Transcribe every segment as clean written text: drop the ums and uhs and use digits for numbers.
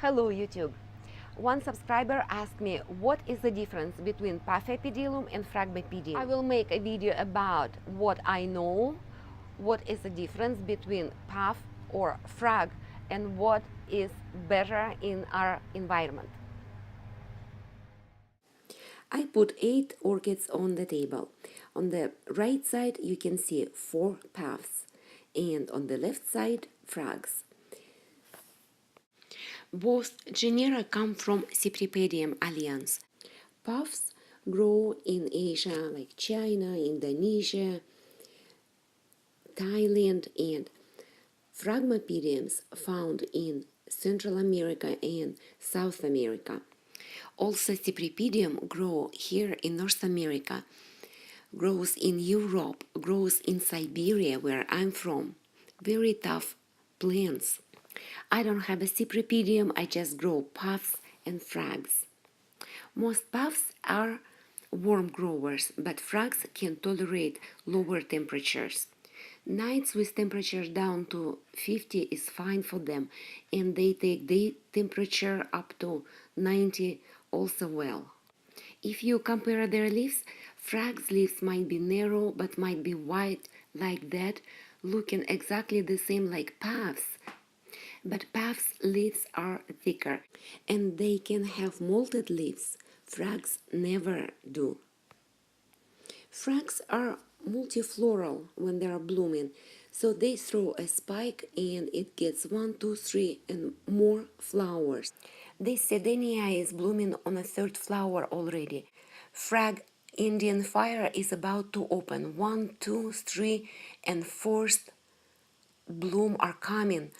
Hello YouTube. One subscriber asked me what is the difference between Paphiopedilum and Phragmipedium. I will make a video about what I know, what is the difference between paph or frag, and what is better in our environment. I put 8 orchids on the table. On the right side you can see 4 paphs, and on the left side phrags. Both genera come from Cypripedium alliance. Paphs grow in Asia like China, Indonesia, Thailand, and Phragmipediums found in Central America and South America. Also, Cypripedium grow here in North America, grows in Europe, grows in Siberia, where I'm from. Very tough plants. I don't have a Cypripedium, I just grow paphs and phrags. Most paphs are warm growers, but phrags can tolerate lower temperatures. Nights with temperature down to 50 is fine for them, and they take the temperature up to 90 also well. If you compare their leaves, phrags' leaves might be narrow but might be wide like that, looking exactly the same like paphs. But paphs' leaves are thicker, and they can have molted leaves. Phrags never do. Phrags are multifloral when they are blooming, so they throw a spike and it gets 1, 2, 3 and more flowers. This sedenia is blooming on a 3rd flower already. Phrag Indian fire is about to open. 1, 2, 3 and 4th bloom are coming.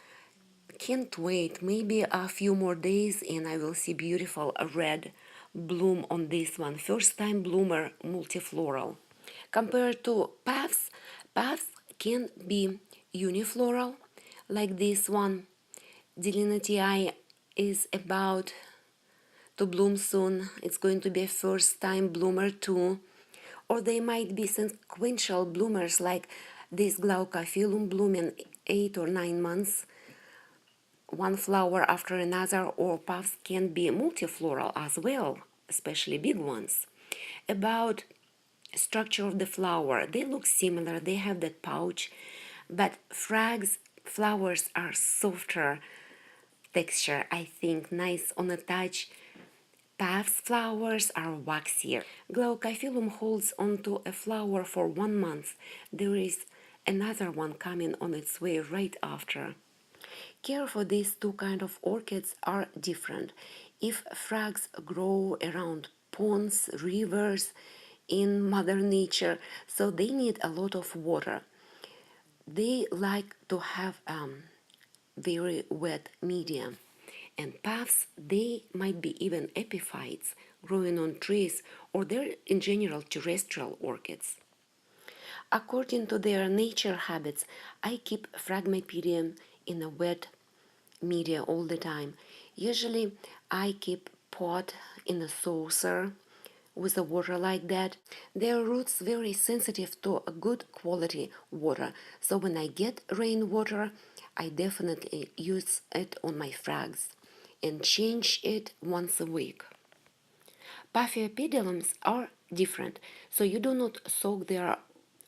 Can't wait, maybe a few more days and I will see beautiful red bloom on this one. First time bloomer, multifloral. Compared to paphs, paphs can be unifloral, like this one. Delineatii is about to bloom soon. It's going to be a first time bloomer too. Or they might be sequential bloomers like this Glaucophyllum blooming 8 or 9 months, one flower after another, or paphs can be multifloral as well, especially big ones. About structure of the flower, they look similar, they have that pouch, but phrags flowers are softer texture, I think, nice on a touch. Paphs flowers are waxier. Glaucophyllum holds onto a flower for 1 month. There is another one coming on its way right after. Care for these two kinds of orchids are different. If phrags grow around ponds, rivers, in Mother Nature, so they need a lot of water. They like to have very wet medium. And paphs, they might be even epiphytes growing on trees, or they're in general terrestrial orchids. According to their nature habits, I keep Phragmipedium in a wet media all the time. Usually I keep pot in a saucer with the water like that. Their roots very sensitive to a good quality water, so when I get rainwater I definitely use it on my phrags and change it once a week. Paphiopedilums are different, so you do not soak their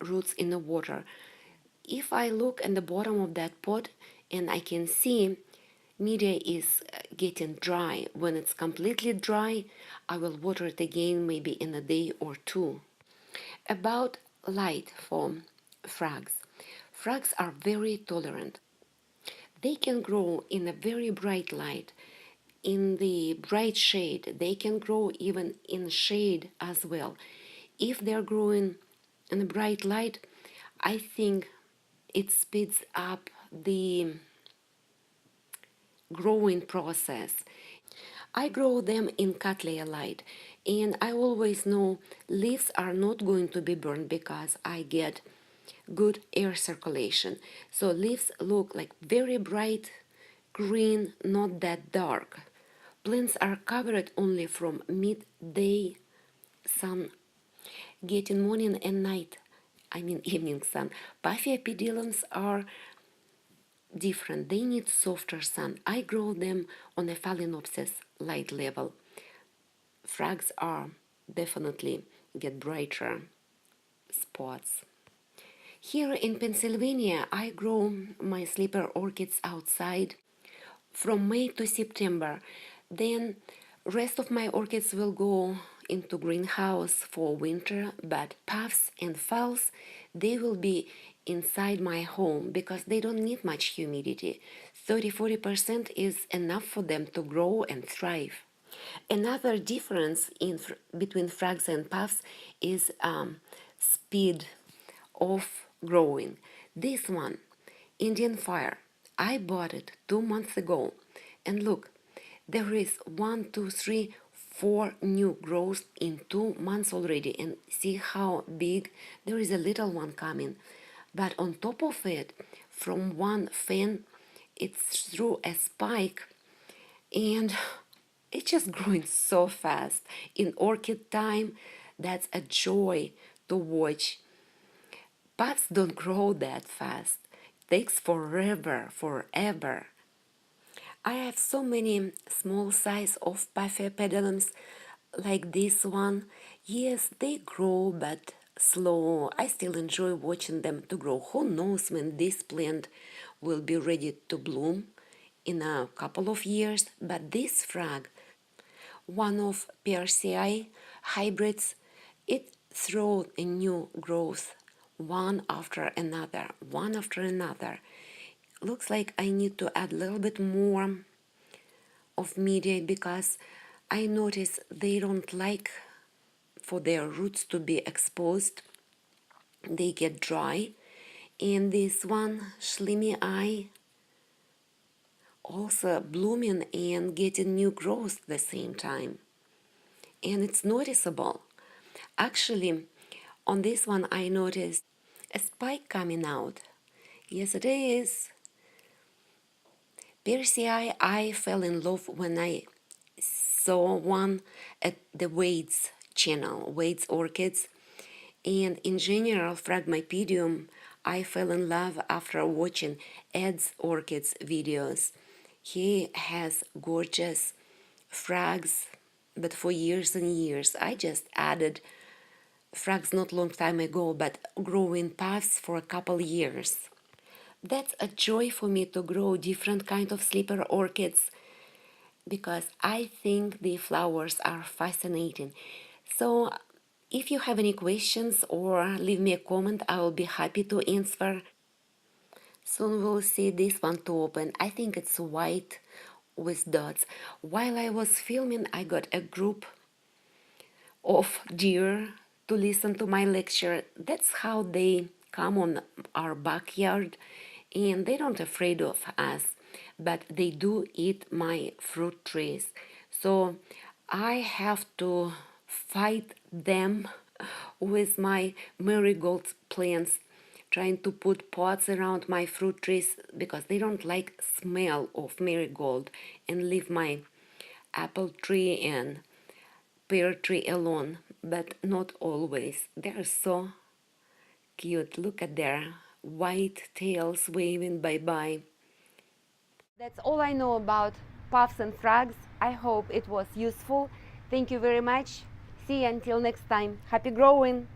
roots in the water. If I look at the bottom of that pot and I can see media is getting dry, when it's completely dry I will water it again maybe in a day or 2. About light for phrags. Phrags are very tolerant. They can grow in a very bright light, in the bright shade. They can grow even in shade as well. If they're growing in a bright light, I think it speeds up the growing process. I grow them in Cattleya light, and I always know leaves are not going to be burned because I get good air circulation. So leaves look like very bright green, not that dark. Plants are covered only from midday sun, getting morning and night, evening sun. Paphiopedilums are different. They need softer sun. I grow them on a phalaenopsis light level. Phrags are definitely get brighter spots. Here in Pennsylvania, I grow my sleeper orchids outside from May to September. Then rest of my orchids will go into greenhouse for winter, but paphs and phals, they will be inside my home because they don't need much humidity. 30-40% is enough for them to grow and thrive. Another difference between frags and puffs is speed of growing. This one, Indian Fire, I bought it 2 months ago, and look, there is 4 new growths in 2 months already, and see how big. There is a little one coming, but on top of it, from one fan, it's through a spike, and it's just growing so fast. In orchid time, that's a joy to watch. Paths don't grow that fast. It takes forever. I have so many small size of Paphiopedilums like this one. Yes, they grow, but slow. I still enjoy watching them to grow. Who knows when this plant will be ready to bloom in a couple of years, but this frag, one of Persei hybrids, it throws a new growth one after another. Looks like I need to add a little bit more of media because I notice they don't like for their roots to be exposed. They get dry. And this one, Slimy Eye, also blooming and getting new growth at the same time. And it's noticeable. Actually, on this one I noticed a spike coming out. Yes, it is. Persei, I fell in love when I saw one at the Wade's channel, Wade's Orchids. And in general, Phragmipedium, I fell in love after watching Ed's Orchids videos. He has gorgeous frags, but for years and years. I just added frags not long time ago, but growing paths for a couple years. That's a joy for me to grow different kind of sleeper orchids because I think the flowers are fascinating. So if you have any questions or leave me a comment, I will be happy to answer. Soon we'll see this one to open. I think it's white with dots. While I was filming, I got a group of deer to listen to my lecture. That's how they come on our backyard, and they don't afraid of us, but they do eat my fruit trees. So I have to fight them with my marigold plants, trying to put pots around my fruit trees because they don't like smell of marigold, and leave my apple tree and pear tree alone, but not always. They're so cute. Look at their white tails waving bye-bye. That's all I know about puffs and frags. I hope it was useful. Thank you very much. See you until next time. Happy growing!